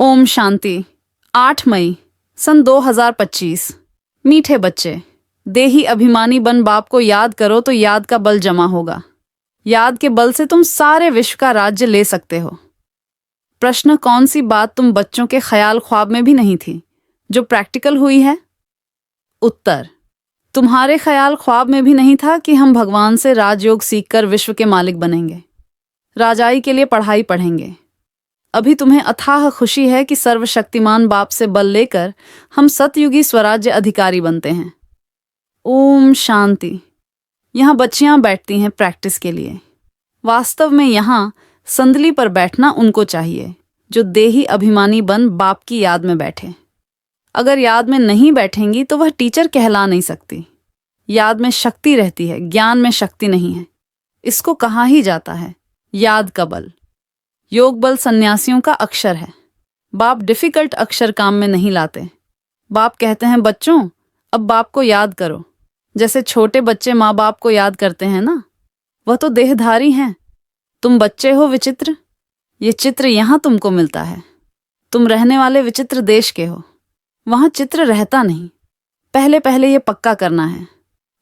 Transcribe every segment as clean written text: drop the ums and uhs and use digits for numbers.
ओम शांति। 8 मई सन 2025। मीठे बच्चे, देही अभिमानी बन बाप को याद करो तो याद का बल जमा होगा। याद के बल से तुम सारे विश्व का राज्य ले सकते हो। प्रश्न, कौन सी बात तुम बच्चों के ख्याल ख्वाब में भी नहीं थी जो प्रैक्टिकल हुई है? उत्तर, तुम्हारे ख्याल ख्वाब में भी नहीं था कि हम भगवान से राजयोग सीखकर विश्व के मालिक बनेंगे, राजाई के लिए पढ़ाई पढ़ेंगे। अभी तुम्हें अथाह खुशी है कि सर्वशक्तिमान बाप से बल लेकर हम सतयुगी स्वराज्य अधिकारी बनते हैं। ओम शांति। यहाँ बच्चियां बैठती हैं प्रैक्टिस के लिए। वास्तव में यहाँ संदली पर बैठना उनको चाहिए जो देही अभिमानी बन बाप की याद में बैठे। अगर याद में नहीं बैठेंगी तो वह टीचर कहला नहीं सकती। याद में शक्ति रहती है, ज्ञान में शक्ति नहीं है। इसको कहा ही जाता है याद का बल। योग बल सन्यासियों का अक्षर है। बाप डिफिकल्ट अक्षर काम में नहीं लाते। बाप कहते हैं, बच्चों अब बाप को याद करो, जैसे छोटे बच्चे माँ बाप को याद करते हैं ना। वह तो देहधारी हैं। तुम बच्चे हो विचित्र। ये चित्र यहाँ तुमको मिलता है। तुम रहने वाले विचित्र देश के हो। वहाँ चित्र रहता नहीं। पहले पहले ये पक्का करना है।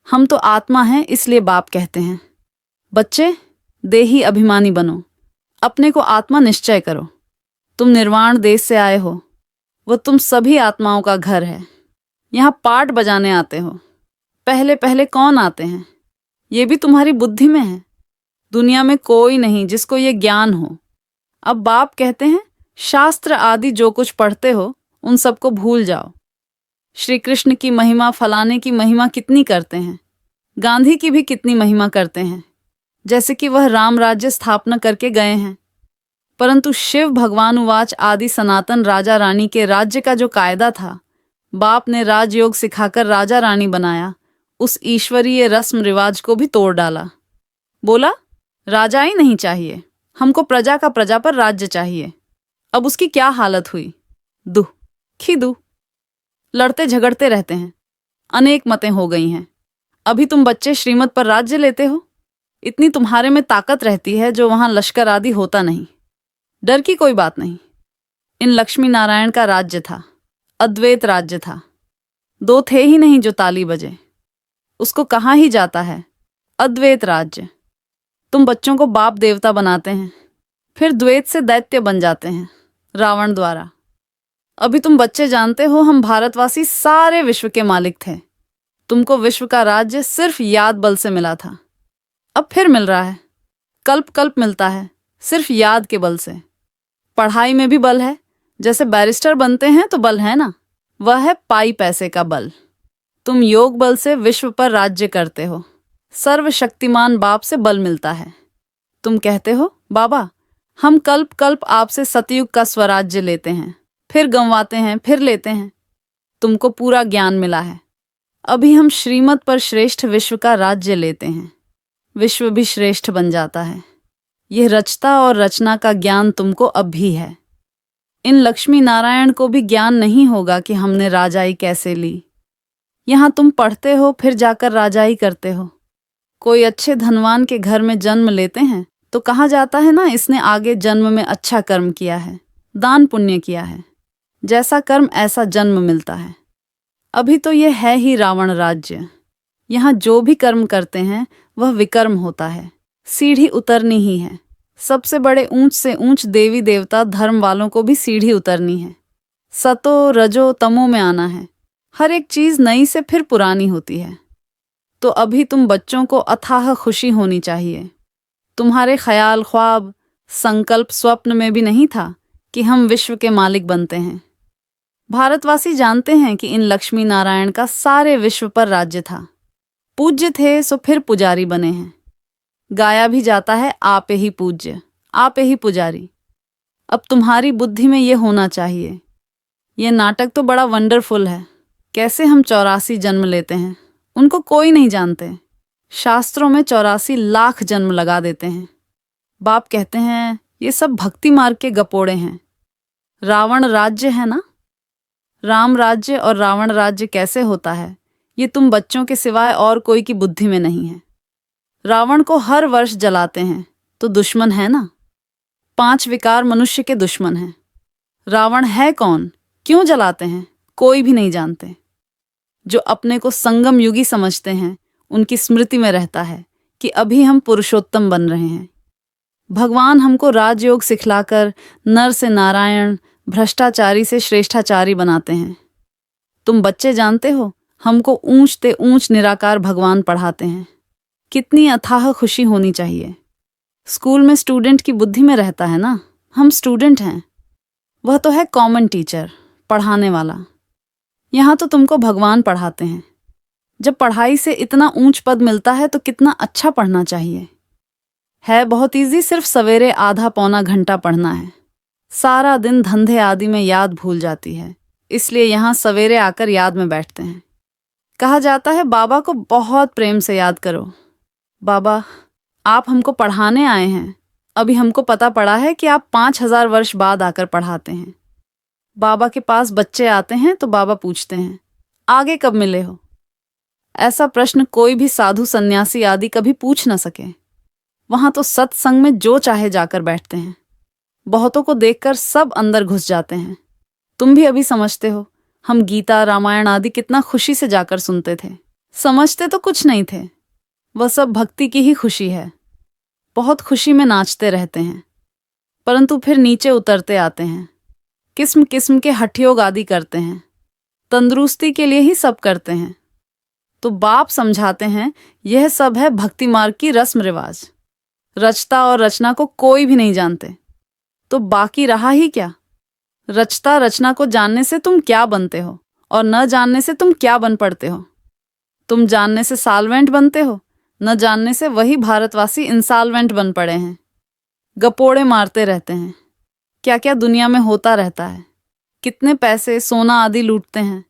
हम तो आत्मा हैं, इसलिए बाप कहते हैं, बच्चे देही अभिमानी बनो, अपने को आत्मा निश्चय करो। तुम निर्वाण देश से आए हो। वह तुम सभी आत्माओं का घर है। यहाँ पाठ बजाने आते हो। पहले पहले कौन आते हैं? ये भी तुम्हारी बुद्धि में है। दुनिया में कोई नहीं जिसको ये ज्ञान हो। अब बाप कहते हैं, शास्त्र आदि जो कुछ पढ़ते हो उन सबको भूल जाओ। श्री कृष्ण की महिमा, फलाने की महिमा कितनी करते हैं। गांधी की भी कितनी महिमा करते हैं, जैसे कि वह राम राज्य स्थापना करके गए हैं। परंतु शिव भगवान उवाच आदि सनातन राजा रानी के राज्य का जो कायदा था, बाप ने राजयोग सिखाकर राजा रानी बनाया। उस ईश्वरीय रस्म रिवाज को भी तोड़ डाला। बोला, राजा ही नहीं चाहिए, हमको प्रजा का प्रजा पर राज्य चाहिए। अब उसकी क्या हालत हुई? दुह खिदू। लड़ते झगड़ते रहते हैं। अनेक मतें हो गई हैं। अभी तुम बच्चे श्रीमत पर राज्य लेते हो। इतनी तुम्हारे में ताकत रहती है जो वहां लश्कर आदि होता नहीं। डर की कोई बात नहीं। इन लक्ष्मी नारायण का राज्य था, अद्वैत राज्य था। दो थे ही नहीं जो ताली बजे। उसको कहा ही जाता है अद्वैत राज्य। तुम बच्चों को बाप देवता बनाते हैं, फिर द्वैत से दैत्य बन जाते हैं रावण द्वारा। अभी तुम बच्चे जानते हो, हम भारतवासी सारे विश्व के मालिक थे। तुमको विश्व का राज्य सिर्फ याद बल से मिला था। अब फिर मिल रहा है। कल्प कल्प मिलता है, सिर्फ याद के बल से। पढ़ाई में भी बल है। जैसे बैरिस्टर बनते हैं तो बल है ना, वह है पाई पैसे का बल। तुम योग बल से विश्व पर राज्य करते हो। सर्वशक्तिमान बाप से बल मिलता है। तुम कहते हो, बाबा हम कल्प कल्प आपसे सतयुग का स्वराज्य लेते हैं, फिर गंवाते हैं, फिर लेते हैं। तुमको पूरा ज्ञान मिला है। अभी हम श्रीमत पर श्रेष्ठ विश्व का राज्य लेते हैं। विश्व भी श्रेष्ठ बन जाता है। यह रचता और रचना का ज्ञान तुमको अब भी है। इन लक्ष्मी नारायण को भी ज्ञान नहीं होगा कि हमने राजाई कैसे ली। यहाँ तुम पढ़ते हो, फिर जाकर राजाई करते हो। कोई अच्छे धनवान के घर में जन्म लेते हैं तो कहा जाता है ना, इसने आगे जन्म में अच्छा कर्म किया है, दान पुण्य किया है। जैसा कर्म ऐसा जन्म मिलता है। अभी तो यह है ही रावण राज्य। यहाँ जो भी कर्म करते हैं वह विकर्म होता है। सीढ़ी उतरनी ही है। सबसे बड़े ऊंच से ऊंच देवी देवता धर्म वालों को भी सीढ़ी उतरनी है। सतो रजो तमो में आना है। हर एक चीज नई से फिर पुरानी होती है। तो अभी तुम बच्चों को अथाह खुशी होनी चाहिए। तुम्हारे ख्याल ख्वाब, संकल्प, स्वप्न में भी नहीं था कि हम विश्व के मालिक बनते हैं। भारतवासी जानते हैं कि इन लक्ष्मी नारायण का सारे विश्व पर राज्य था। पूज्य थे सो फिर पुजारी बने हैं। गाया भी जाता है, आप ही पूज्य, आप ही पुजारी। अब तुम्हारी बुद्धि में ये होना चाहिए। ये नाटक तो बड़ा वंडरफुल है। कैसे हम 84 जन्म लेते हैं, उनको कोई नहीं जानते। शास्त्रों में 84 लाख जन्म लगा देते हैं। बाप कहते हैं ये सब भक्ति मार्ग के गपोड़े हैं। रावण राज्य है ना, राम राज्य और रावण राज्य कैसे होता है, ये तुम बच्चों के सिवाय और कोई की बुद्धि में नहीं है। रावण को हर वर्ष जलाते हैं तो दुश्मन है ना। 5 विकार मनुष्य के दुश्मन हैं। रावण है कौन, क्यों जलाते हैं, कोई भी नहीं जानते। जो अपने को संगम युगी समझते हैं उनकी स्मृति में रहता है कि अभी हम पुरुषोत्तम बन रहे हैं। भगवान हमको राजयोग सिखलाकर नर से नारायण, भ्रष्टाचारी से श्रेष्ठाचारी बनाते हैं। तुम बच्चे जानते हो, हमको ऊंच ते ऊंच निराकार भगवान पढ़ाते हैं। कितनी अथाह खुशी होनी चाहिए। स्कूल में स्टूडेंट की बुद्धि में रहता है ना, हम स्टूडेंट हैं। वह तो है कॉमन टीचर, पढ़ाने वाला। यहाँ तो तुमको भगवान पढ़ाते हैं। जब पढ़ाई से इतना ऊंच पद मिलता है तो कितना अच्छा पढ़ना चाहिए। है बहुत इजी, सिर्फ सवेरे आधा पौना घंटा पढ़ना है। सारा दिन धंधे आदि में याद भूल जाती है, इसलिए यहाँ सवेरे आकर याद में बैठते हैं। कहा जाता है बाबा को बहुत प्रेम से याद करो। बाबा, आप हमको पढ़ाने आए हैं। अभी हमको पता पड़ा है कि आप 5000 वर्ष बाद आकर पढ़ाते हैं। बाबा के पास बच्चे आते हैं तो बाबा पूछते हैं, आगे कब मिले हो? ऐसा प्रश्न कोई भी साधु सन्यासी आदि कभी पूछ न सके। वहां तो सत्संग में जो चाहे जाकर बैठते हैं। बहुतों को देखकर सब अंदर घुस जाते हैं। तुम भी अभी समझते हो, हम गीता रामायण आदि कितना खुशी से जाकर सुनते थे। समझते तो कुछ नहीं थे, वह सब भक्ति की ही खुशी है। बहुत खुशी में नाचते रहते हैं, परंतु फिर नीचे उतरते आते हैं। किस्म किस्म के हठयोग आदि करते हैं, तंदुरुस्ती के लिए ही सब करते हैं। तो बाप समझाते हैं यह सब है भक्ति मार्ग की रस्म रिवाज। रचता और रचना को कोई भी नहीं जानते, तो बाकी रहा ही क्या? रचता रचना को जानने से तुम क्या बनते हो और न जानने से तुम क्या बन पड़ते हो? तुम जानने से साल्वेंट बनते हो, न जानने से वही भारतवासी इंसाल्वेंट बन पड़े हैं। गपोड़े मारते रहते हैं। क्या क्या दुनिया में होता रहता है। कितने पैसे सोना आदि लूटते हैं।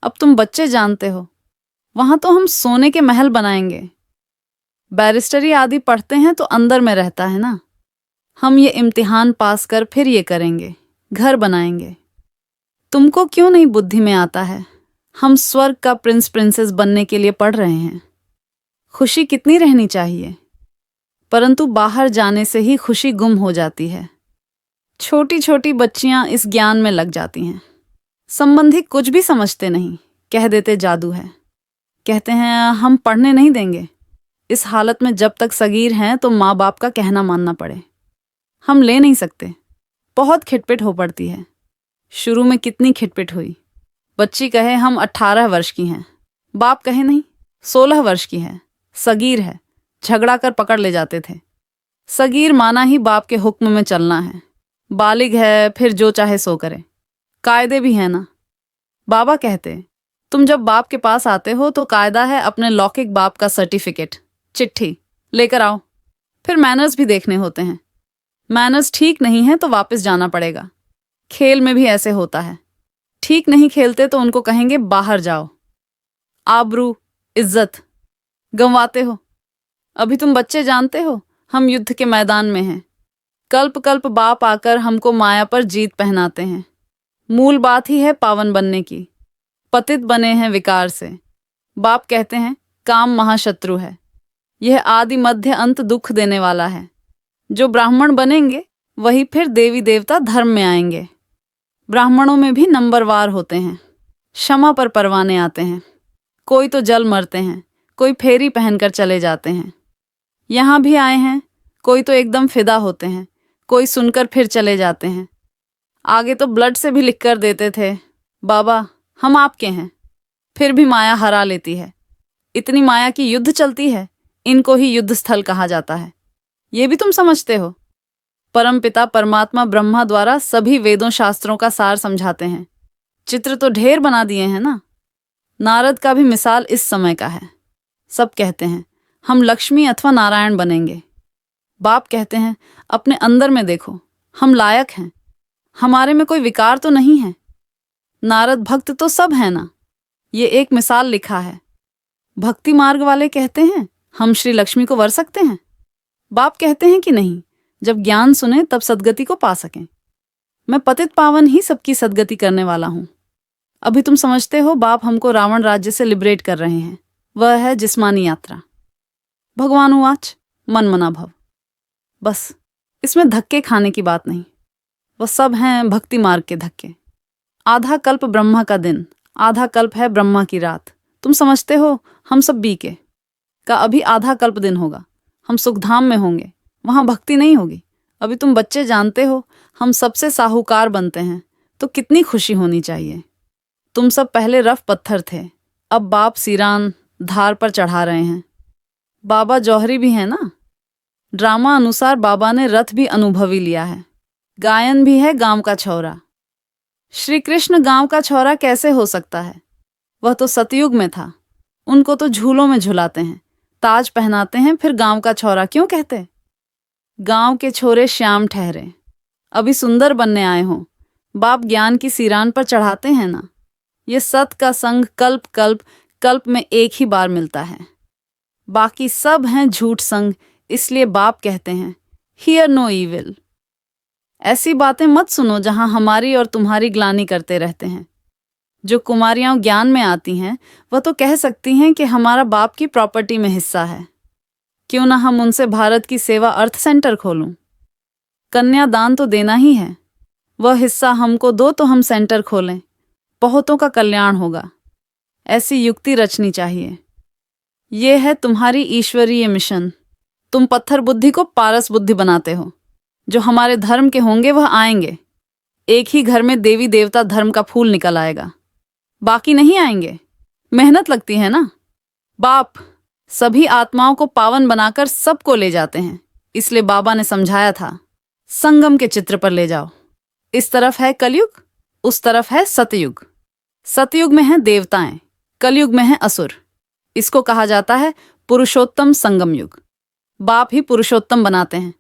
अब तुम बच्चे जानते हो, वहां तो हम सोने के महल बनाएंगे। बैरिस्टरी आदि पढ़ते हैं तो अंदर में रहता है ना, हम ये इम्तिहान पास कर फिर ये करेंगे, घर बनाएंगे। तुमको क्यों नहीं बुद्धि में आता है? हम स्वर्ग का प्रिंस प्रिंसेस बनने के लिए पढ़ रहे हैं। खुशी कितनी रहनी चाहिए, परंतु बाहर जाने से ही खुशी गुम हो जाती है। छोटी छोटी बच्चियां इस ज्ञान में लग जाती हैं। संबंधी कुछ भी समझते नहीं, कह देते जादू है। कहते हैं हम पढ़ने नहीं देंगे। इस हालत में जब तक सगीर हैं तो माँ बाप का कहना मानना पड़े। हम ले नहीं सकते। बहुत खिटपिट हो पड़ती है। शुरू में कितनी खिटपिट हुई। बच्ची कहे हम 18 वर्ष की हैं, बाप कहे नहीं 16 वर्ष की है, सगीर है। झगड़ा कर पकड़ ले जाते थे। सगीर माना ही बाप के हुक्म में चलना है। बालिग है, फिर जो चाहे सो करे। कायदे भी है ना। बाबा कहते तुम जब बाप के पास आते हो तो कायदा है अपने लौकिक बाप का सर्टिफिकेट, चिट्ठी लेकर आओ। फिर मैनर्स भी देखने होते हैं। मैनर्स ठीक नहीं है तो वापस जाना पड़ेगा। खेल में भी ऐसे होता है। ठीक नहीं खेलते तो उनको कहेंगे बाहर जाओ। आबरू इज्जत गंवाते हो। अभी तुम बच्चे जानते हो, हम युद्ध के मैदान में हैं। कल्प कल्प बाप आकर हमको माया पर जीत पहनाते हैं। मूल बात ही है पावन बनने की। पतित बने हैं विकार से। बाप कहते हैं काम महाशत्रु है। यह आदि मध्य अंत दुख देने वाला है। जो ब्राह्मण बनेंगे वही फिर देवी देवता धर्म में आएंगे। ब्राह्मणों में भी नंबरवार होते हैं। क्षमा पर परवाने आते हैं। कोई तो जल मरते हैं, कोई फेरी पहनकर चले जाते हैं। यहाँ भी आए हैं, कोई तो एकदम फिदा होते हैं, कोई सुनकर फिर चले जाते हैं। आगे तो ब्लड से भी लिख कर देते थे, बाबा हम आपके हैं। फिर भी माया हरा लेती है। इतनी माया की युद्ध चलती है, इनको ही युद्ध स्थल कहा जाता है। ये भी तुम समझते हो। परमपिता परमात्मा ब्रह्मा द्वारा सभी वेदों शास्त्रों का सार समझाते हैं। चित्र तो ढेर बना दिए हैं ना। नारद का भी मिसाल इस समय का है। सब कहते हैं हम लक्ष्मी अथवा नारायण बनेंगे। बाप कहते हैं अपने अंदर में देखो, हम लायक हैं। हमारे में कोई विकार तो नहीं है। नारद भक्त तो सब है ना। ये एक मिसाल लिखा है। भक्ति मार्ग वाले कहते हैं हम श्री लक्ष्मी को वर सकते हैं। बाप कहते हैं कि नहीं, जब ज्ञान सुने तब सद्गति को पा सकें। मैं पतित पावन ही सबकी सद्गति करने वाला हूं। अभी तुम समझते हो बाप हमको रावण राज्य से लिबरेट कर रहे हैं। वह है जिस्मानी यात्रा। भगवान उवाच मन मना भव। बस इसमें धक्के खाने की बात नहीं। वह सब हैं भक्ति मार्ग के धक्के। आधा कल्प ब्रह्मा का दिन, आधा कल्प है ब्रह्मा की रात। तुम समझते हो हम सब बीके का अभी आधा कल्प दिन होगा, हम सुखधाम में होंगे, वहां भक्ति नहीं होगी। अभी तुम बच्चे जानते हो हम सबसे साहूकार बनते हैं, तो कितनी खुशी होनी चाहिए। तुम सब पहले रफ पत्थर थे, अब बाप सीरान धार पर चढ़ा रहे हैं। बाबा जौहरी भी है ना। ड्रामा अनुसार बाबा ने रथ भी अनुभवी लिया है। गायन भी है गांव का छौरा। श्री कृष्ण गांव का छौरा कैसे हो सकता है? वह तो सतयुग में था। उनको तो झूलों में झुलाते हैं, ताज पहनाते हैं, फिर गांव का छौरा क्यों कहते? गांव के छोरे श्याम ठहरे, अभी सुंदर बनने आए हों। बाप ज्ञान की सिरान पर चढ़ाते हैं ना। ये सत का संग कल्प कल्प कल्प में एक ही बार मिलता है, बाकी सब हैं झूठ संग। इसलिए बाप कहते हैं हियर नो ईविल। ऐसी बातें मत सुनो जहां हमारी और तुम्हारी ग्लानि करते रहते हैं। जो कुमारियां ज्ञान में आती हैं वह तो कह सकती हैं कि हमारा बाप की प्रॉपर्टी में हिस्सा है, क्यों ना हम उनसे भारत की सेवा अर्थ सेंटर खोलूं। कन्यादान तो देना ही है, वह हिस्सा हमको दो तो हम सेंटर खोलें, बहुतों का कल्याण होगा। ऐसी युक्ति रचनी चाहिए। ये है तुम्हारी ईश्वरीय मिशन। तुम पत्थर बुद्धि को पारस बुद्धि बनाते हो। जो हमारे धर्म के होंगे वह आएंगे। एक ही घर में देवी देवता धर्म का फूल निकल आएगा, बाकी नहीं आएंगे। मेहनत लगती है ना। बाप सभी आत्माओं को पावन बनाकर सबको ले जाते हैं, इसलिए बाबा ने समझाया था संगम के चित्र पर ले जाओ। इस तरफ है कलयुग, उस तरफ है सतयुग। सतयुग में हैं देवताएं, कलयुग में हैं असुर। इसको कहा जाता है पुरुषोत्तम संगम युग। बाप ही पुरुषोत्तम बनाते हैं।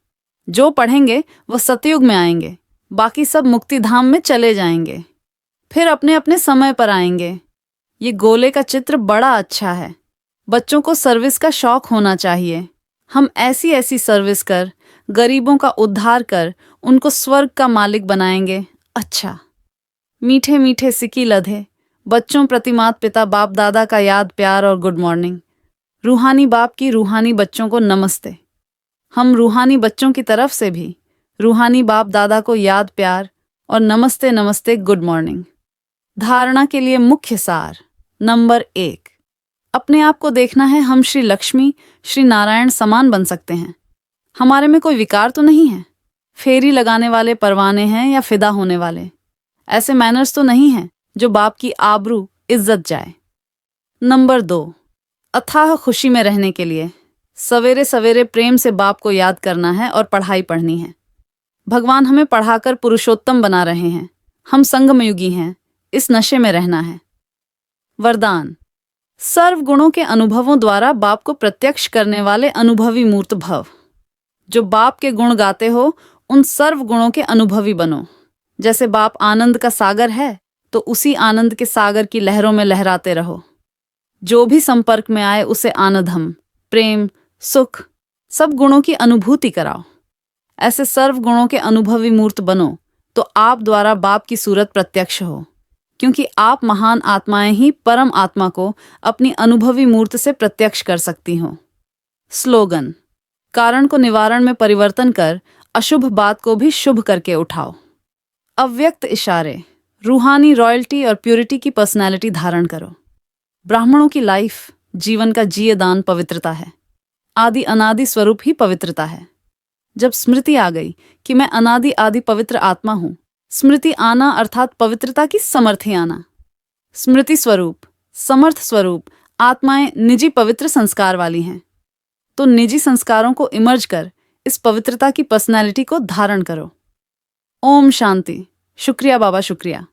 जो पढ़ेंगे वह सतयुग में आएंगे, बाकी सब मुक्ति धाम में चले जाएंगे, फिर अपने अपने समय पर आएंगे। ये गोले का चित्र बड़ा अच्छा है। बच्चों को सर्विस का शौक होना चाहिए। हम ऐसी ऐसी सर्विस कर, गरीबों का उद्धार कर, उनको स्वर्ग का मालिक बनाएंगे। अच्छा, मीठे मीठे सिक्की लधे बच्चों प्रति माता पिता बाप दादा का याद प्यार और गुड मॉर्निंग। रूहानी बाप की रूहानी बच्चों को नमस्ते। हम रूहानी बच्चों की तरफ से भी रूहानी बाप दादा को याद प्यार और नमस्ते नमस्ते गुड मॉर्निंग। धारणा के लिए मुख्य सार नंबर 1, अपने आप को देखना है हम श्री लक्ष्मी श्री नारायण समान बन सकते हैं। हमारे में कोई विकार तो नहीं है। फेरी लगाने वाले परवाने हैं या फिदा होने वाले। ऐसे मैनर्स तो नहीं हैं जो बाप की आबरू इज्जत जाए। नंबर 2, अथाह खुशी में रहने के लिए सवेरे सवेरे प्रेम से बाप को याद करना है और पढ़ाई पढ़नी है। भगवान हमें पढ़ाकर पुरुषोत्तम बना रहे हैं। हम संगमयुगी हैं, इस नशे में रहना है। वरदान, सर्व गुणों के अनुभवों द्वारा बाप को प्रत्यक्ष करने वाले अनुभवी मूर्त भव। जो बाप के गुण गाते हो उन सर्व गुणों के अनुभवी बनो। जैसे बाप आनंद का सागर है तो उसी आनंद के सागर की लहरों में लहराते रहो। जो भी संपर्क में आए उसे आनंदम, प्रेम, सुख सब गुणों की अनुभूति कराओ। ऐसे सर्व गुणों के अनुभवी मूर्त बनो तो आप द्वारा बाप की सूरत प्रत्यक्ष हो, क्योंकि आप महान आत्माएं ही परम आत्मा को अपनी अनुभवी मूर्त से प्रत्यक्ष कर सकती हो। स्लोगन, कारण को निवारण में परिवर्तन कर अशुभ बात को भी शुभ करके उठाओ। अव्यक्त इशारे, रूहानी रॉयल्टी और प्यूरिटी की पर्सनैलिटी धारण करो। ब्राह्मणों की लाइफ, जीवन का जिये दान पवित्रता है। आदि अनादि स्वरूप ही पवित्रता है। जब स्मृति आ गई कि मैं अनादि आदि पवित्र आत्मा हूं, स्मृति आना अर्थात पवित्रता की समर्थी आना। स्मृति स्वरूप, समर्थ स्वरूप आत्माएं निजी पवित्र संस्कार वाली हैं, तो निजी संस्कारों को इमर्ज कर इस पवित्रता की पर्सनैलिटी को धारण करो। ओम शांति। शुक्रिया बाबा, शुक्रिया।